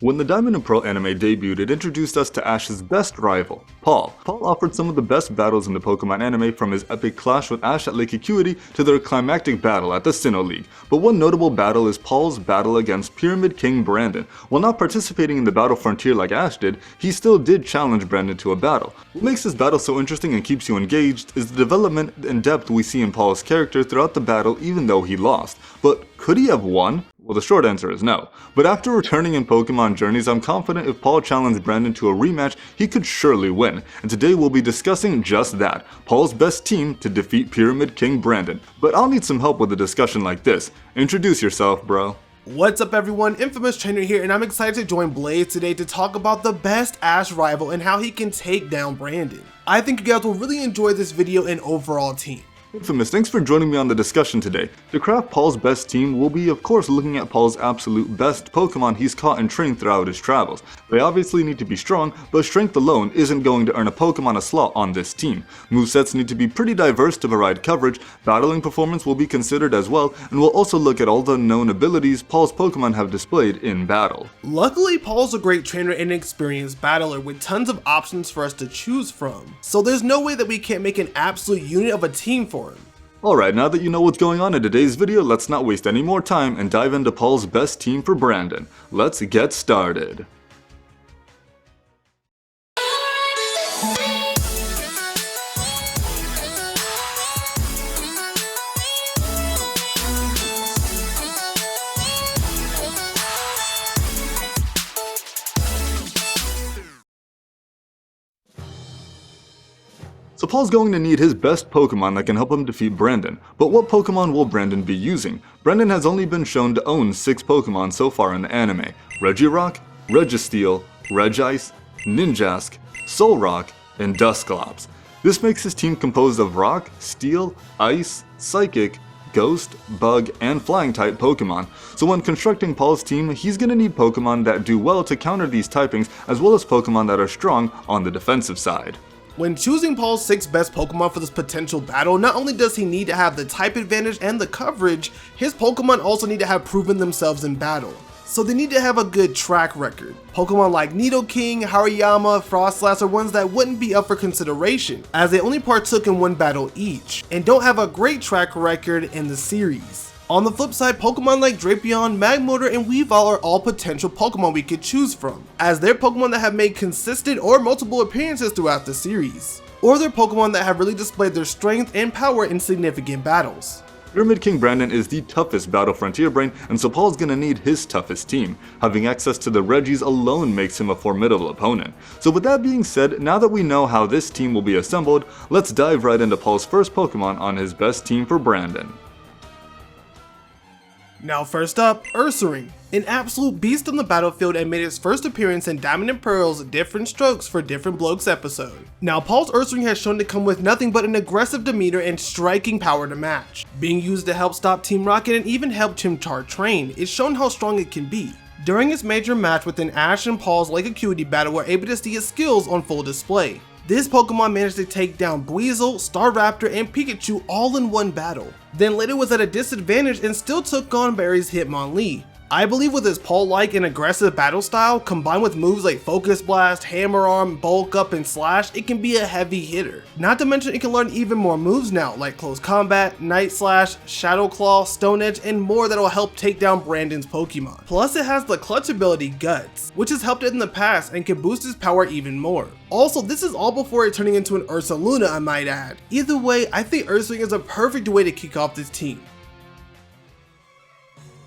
When the Diamond and Pearl anime debuted, it introduced us to Ash's best rival, Paul. Paul offered some of the best battles in the Pokemon anime, from his epic clash with Ash at Lake Acuity to their climactic battle at the Sinnoh League. But one notable battle is Paul's battle against Pyramid King Brandon. While not participating in the battle frontier like Ash did, he still did challenge Brandon to a battle. What makes this battle so interesting and keeps you engaged is the development and depth we see in Paul's character throughout the battle, even though he lost. But could he have won? Well, the short answer is no. But after returning in Pokemon Journeys, I'm confident if Paul challenged Brandon to a rematch, he could surely win. And today we'll be discussing just that, Paul's best team to defeat Pyramid King Brandon. But I'll need some help with a discussion like this. Introduce yourself, bro. What's up everyone, Infamous Trainer here, and I'm excited to join Blaze today to talk about the best Ash rival and how he can take down Brandon. I think you guys will really enjoy this video and overall team. Infamous, thanks for joining me on the discussion today. To craft Paul's best team, we'll be of course looking at Paul's absolute best Pokemon he's caught and trained throughout his travels. They obviously need to be strong, but strength alone isn't going to earn a Pokemon a slot on this team. Movesets need to be pretty diverse to provide coverage, battling performance will be considered as well, and we'll also look at all the known abilities Paul's Pokemon have displayed in battle. Luckily, Paul's a great trainer and experienced battler with tons of options for us to choose from, so there's no way that we can't make an absolute unit of a team for him. Alright, now that you know what's going on in today's video, let's not waste any more time and dive into Paul's best team for Brandon. Let's get started. So Paul's going to need his best Pokemon that can help him defeat Brandon. But what Pokemon will Brandon be using? Brandon has only been shown to own 6 Pokemon so far in the anime: Regirock, Registeel, Regice, Ninjask, Solrock, and Dusclops. This makes his team composed of Rock, Steel, Ice, Psychic, Ghost, Bug, and Flying type Pokemon. So when constructing Paul's team, he's going to need Pokemon that do well to counter these typings, as well as Pokemon that are strong on the defensive side. When choosing Paul's 6 best Pokemon for this potential battle, not only does he need to have the type advantage and the coverage, his Pokemon also need to have proven themselves in battle. So they need to have a good track record. Pokemon like Nidoking, Hariyama, Frostlass are ones that wouldn't be up for consideration, as they only partook in one battle each, and don't have a great track record in the series. On the flip side, Pokemon like Drapion, Magmortar, and Weavile are all potential Pokemon we could choose from, as they're Pokemon that have made consistent or multiple appearances throughout the series, or they're Pokemon that have really displayed their strength and power in significant battles. Pyramid King Brandon is the toughest Battle Frontier brain, and so Paul's gonna need his toughest team. Having access to the Regis alone makes him a formidable opponent. So with that being said, now that we know how this team will be assembled, let's dive right into Paul's first Pokemon on his best team for Brandon. Now first up, URSARING, an absolute beast on the battlefield and made its first appearance in Diamond and Pearl's Different Strokes for Different Blokes episode. Now Paul's URSARING has shown to come with nothing but an aggressive demeanor and striking power to match. Being used to help stop Team Rocket and even help Chimchar train, it's shown how strong it can be. During its major match within Ash and Paul's Lake Acuity battle, we're able to see its skills on full display. This Pokemon managed to take down Buizel, Staraptor, and Pikachu all in one battle. Then later was at a disadvantage and still took on Barry's Hitmonlee. I believe with his Pole-like and aggressive battle style, combined with moves like Focus Blast, Hammer Arm, Bulk Up, and Slash, it can be a heavy hitter. Not to mention it can learn even more moves now, like Close Combat, Night Slash, Shadow Claw, Stone Edge, and more that will help take down Brandon's Pokemon. Plus it has the clutch ability Guts, which has helped it in the past and can boost his power even more. Also, this is all before it turning into an Ursaluna, I might add. Either way, I think URSARING is a perfect way to kick off this team.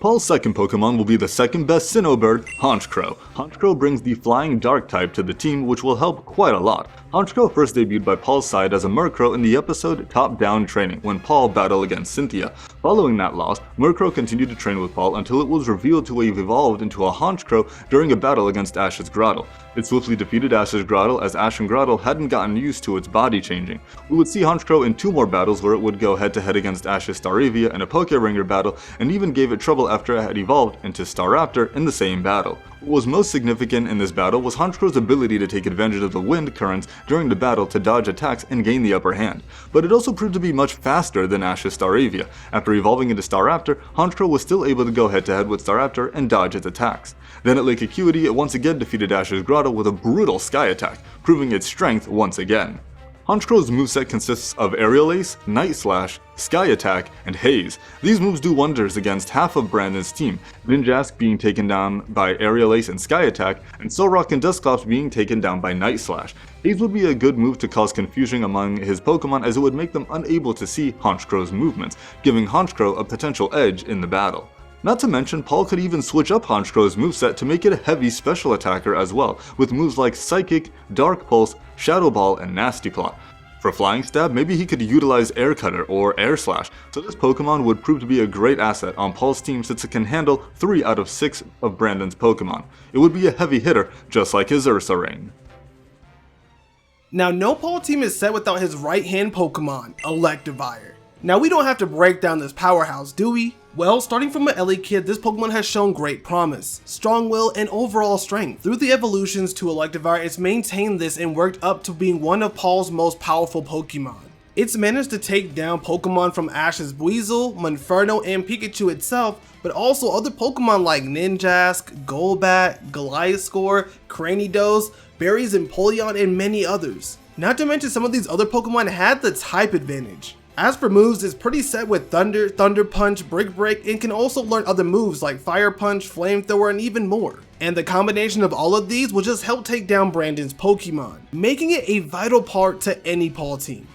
Paul's second Pokemon will be the second best Sinnoh bird, HONCHRKOW. HONCHRKOW brings the flying dark type to the team, which will help quite a lot. HONCHRKOW first debuted by Paul's side as a Murkrow in the episode Top Down Training when Paul battled against Cynthia. Following that loss, Murkrow continued to train with Paul until it was revealed to have evolved into a HONCHRKOW during a battle against Ash's Grottle. It swiftly defeated Ash's Grottle as Ash and Grottle hadn't gotten used to its body changing. We would see HONCHRKOW in 2 more battles where it would go head to head against Ash's Staravia in a Poké Ringer battle, and even gave it trouble after it had evolved into Staraptor in the same battle. What was most significant in this battle was HONCHRKOW's ability to take advantage of the wind currents during the battle to dodge attacks and gain the upper hand, but it also proved to be much faster than Ash's Staravia. After evolving into Staraptor, HONCHRKOW was still able to go head to head with Staraptor and dodge its attacks. Then at Lake Acuity, it once again defeated Ash's Grotto with a brutal Sky Attack, proving its strength once again. HONCHRKOW's moveset consists of Aerial Ace, Night Slash, Sky Attack, and Haze. These moves do wonders against half of Brandon's team, Ninjask being taken down by Aerial Ace and Sky Attack, and Solrock and Dusclops being taken down by Night Slash. Haze would be a good move to cause confusion among his Pokemon as it would make them unable to see HONCHRKOW's movements, giving HONCHRKOW a potential edge in the battle. Not to mention, Paul could even switch up HONCHRKOW's moveset to make it a heavy special attacker as well, with moves like Psychic, Dark Pulse, Shadow Ball, and Nasty Plot. For Flying Stab, maybe he could utilize Air Cutter or Air Slash, so this Pokemon would prove to be a great asset on Paul's team since it can handle 3 out of 6 of Brandon's Pokemon. It would be a heavy hitter, just like his URSARING. Now, no Paul team is set without his right-hand Pokemon, ELECTIVIRE. Now, we don't have to break down this powerhouse, do we? Well, starting from an LA kid, this Pokemon has shown great promise, strong will, and overall strength. Through the evolutions to ELECTIVIRE, it's maintained this and worked up to being one of Paul's most powerful Pokemon. It's managed to take down Pokemon from Ash's Buizel, Monferno, and Pikachu itself, but also other Pokemon like Ninjask, Golbat, Gliscor, Cranidos, Berries, and Empoleon, and many others. Not to mention some of these other Pokemon had the type advantage. As for moves, it's pretty set with Thunder, Thunder Punch, Brick Break, and can also learn other moves like Fire Punch, Flamethrower, and even more. And the combination of all of these will just help take down Brandon's Pokemon, making it a vital part to any Paul team.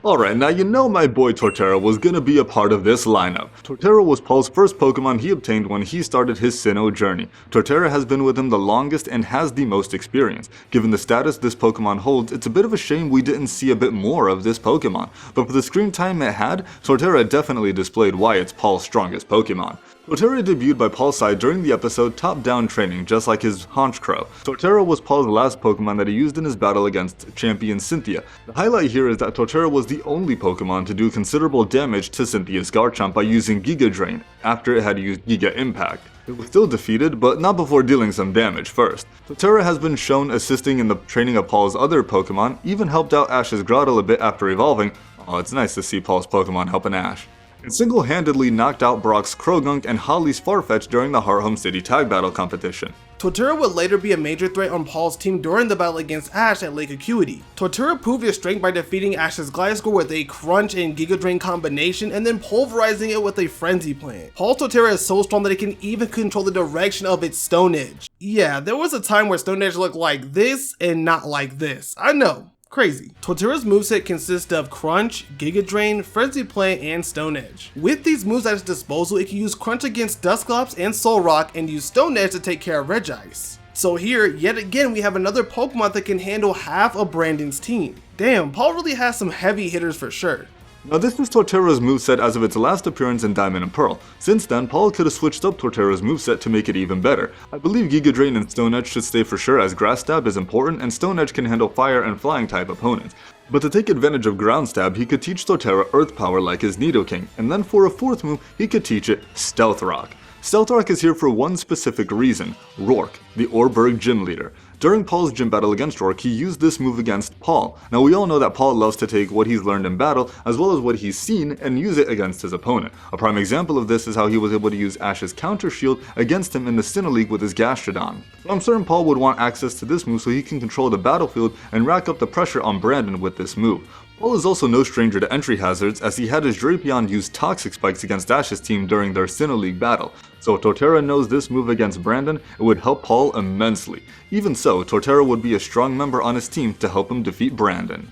Alright, now you know my boy Torterra was gonna be a part of this lineup. Torterra was Paul's first Pokemon he obtained when he started his Sinnoh journey. Torterra has been with him the longest and has the most experience. Given the status this Pokemon holds, it's a bit of a shame we didn't see a bit more of this Pokemon, but for the screen time it had, Torterra definitely displayed why it's Paul's strongest Pokemon. Torterra debuted by Paul's side during the episode Top Down Training, just like his HONCHRKOW. Torterra was Paul's last Pokemon that he used in his battle against champion Cynthia. The highlight here is that Torterra was the only Pokemon to do considerable damage to Cynthia's Garchomp by using Giga Drain, after it had used Giga Impact. It was still defeated, but not before dealing some damage first. Torterra has been shown assisting in the training of Paul's other Pokemon, even helped out Ash's Grotto a bit after evolving. Oh, it's nice to see Paul's Pokemon helping Ash. And single-handedly knocked out Brock's Krogunk and Holly's Farfetch during the Hearthome City Tag Battle competition. Torterra would later be a major threat on Paul's team during the battle against Ash at Lake Acuity. Torterra proved his strength by defeating Ash's Gliscor with a Crunch and Giga Drain combination and then pulverizing it with a Frenzy Plant. Paul's Torterra is so strong that it can even control the direction of its Stone Edge. Yeah, there was a time where Stone Edge looked like this and not like this. I know. Crazy. Torterra's moveset consists of Crunch, Giga Drain, Frenzy Plant, and Stone Edge. With these moves at its disposal, it can use Crunch against Dusclops and Solrock and use Stone Edge to take care of Regice. So here, yet again, we have another Pokemon that can handle half of Brandon's team. Damn, Paul really has some heavy hitters for sure. Now this was Torterra's moveset as of its last appearance in Diamond and Pearl. Since then, Paul could have switched up Torterra's moveset to make it even better. I believe Giga Drain and Stone Edge should stay for sure as Grass Stab is important and Stone Edge can handle fire and flying type opponents. But to take advantage of Ground Stab, he could teach Torterra Earth Power like his Nidoking, and then for a fourth move, he could teach it Stealth Rock. Stealth Rock is here for one specific reason, Rourke, the Orberg gym leader. During Paul's gym battle against Rourke, he used this move against Paul. Now we all know that Paul loves to take what he's learned in battle, as well as what he's seen, and use it against his opponent. A prime example of this is how he was able to use Ash's Counter Shield against him in the Sinnoh League with his Gastrodon. So I'm certain Paul would want access to this move so he can control the battlefield and rack up the pressure on Brandon with this move. Paul is also no stranger to entry hazards as he had his Drapion use Toxic Spikes against Ash's team during their Sinnoh League battle. So if Torterra knows this move against Brandon, it would help Paul immensely. Even so, Torterra would be a strong member on his team to help him defeat Brandon.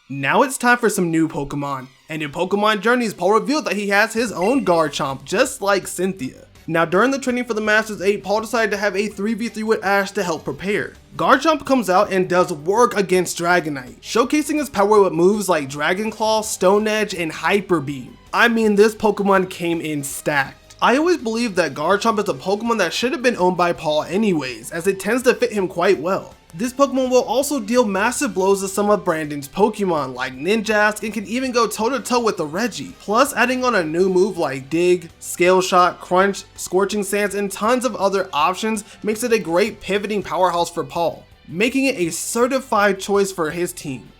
Now it's time for some new Pokemon. And in Pokemon Journeys, Paul revealed that he has his own Garchomp, just like Cynthia. Now during the training for the Masters 8, Paul decided to have a 3v3 with Ash to help prepare. Garchomp comes out and does work against Dragonite, showcasing his power with moves like Dragon Claw, Stone Edge, and Hyper Beam. I mean, this Pokemon came in stacked. I always believed that Garchomp is a Pokemon that should have been owned by Paul anyways, as it tends to fit him quite well. This Pokemon will also deal massive blows to some of Brandon's Pokemon like Ninjask and can even go toe to toe with the Reggie. Plus adding on a new move like Dig, Scale Shot, Crunch, Scorching Sands, and tons of other options makes it a great pivoting powerhouse for Paul, making it a certified choice for his team.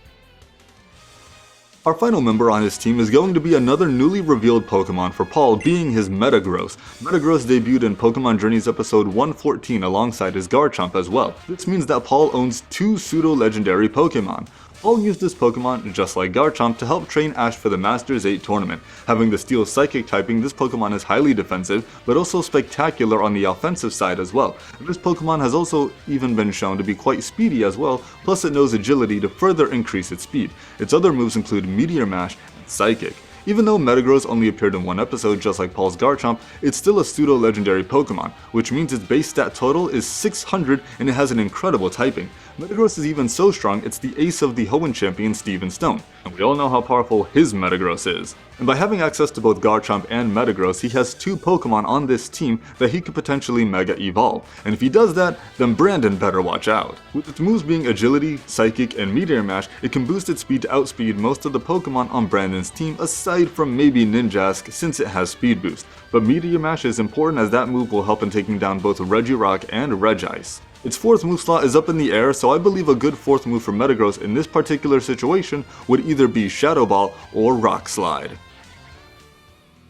Our final member on his team is going to be another newly revealed Pokemon for Paul, being his Metagross. Metagross debuted in Pokemon Journeys episode 114 alongside his Garchomp as well. This means that Paul owns 2 pseudo-legendary Pokemon. Paul used this Pokemon, just like Garchomp, to help train Ash for the Masters 8 tournament. Having the Steel Psychic typing, this Pokemon is highly defensive, but also spectacular on the offensive side as well. And this Pokemon has also even been shown to be quite speedy as well, plus it knows Agility to further increase its speed. Its other moves include Meteor Mash and Psychic. Even though Metagross only appeared in one episode just like Paul's Garchomp, it's still a pseudo-legendary Pokemon, which means its base stat total is 600 and it has an incredible typing. Metagross is even so strong it's the ace of the Hoenn champion Steven Stone, and we all know how powerful his Metagross is. And by having access to both Garchomp and Metagross, he has 2 Pokemon on this team that he could potentially Mega Evolve, and if he does that, then Brandon better watch out. With its moves being Agility, Psychic, and Meteor Mash, it can boost its speed to outspeed most of the Pokemon on Brandon's team aside from maybe Ninjask since it has speed boost, but Meteor Mash is important as that move will help in taking down both Regirock and Regice. Its 4th move slot is up in the air, so I believe a good 4th move for Metagross in this particular situation would either be Shadow Ball or Rock Slide.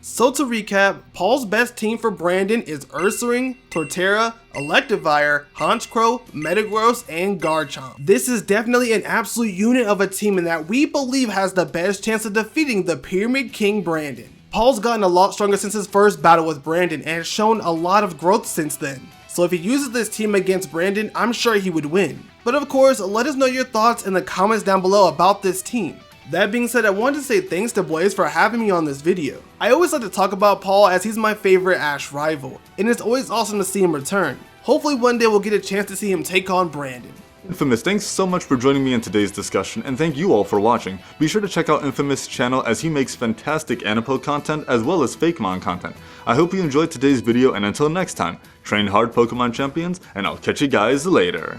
So to recap, Paul's best team for Brandon is URSARING, TORTERRA, ELECTIVIRE, HONCHRKOW, Metagross, and Garchomp. This is definitely an absolute unit of a team and that we believe has the best chance of defeating the Pyramid King Brandon. Paul's gotten a lot stronger since his first battle with Brandon and has shown a lot of growth since then. So if he uses this team against Brandon, I'm sure he would win. But of course, let us know your thoughts in the comments down below about this team. That being said, I wanted to say thanks to Blaze for having me on this video. I always like to talk about Paul as he's my favorite Ash rival, and it's always awesome to see him return. Hopefully one day we'll get a chance to see him take on Brandon. Infamous, thanks so much for joining me in today's discussion, and thank you all for watching. Be sure to check out Infamous' channel as he makes fantastic anipoke content as well as Fakemon content. I hope you enjoyed today's video, and until next time, train hard Pokemon champions, and I'll catch you guys later.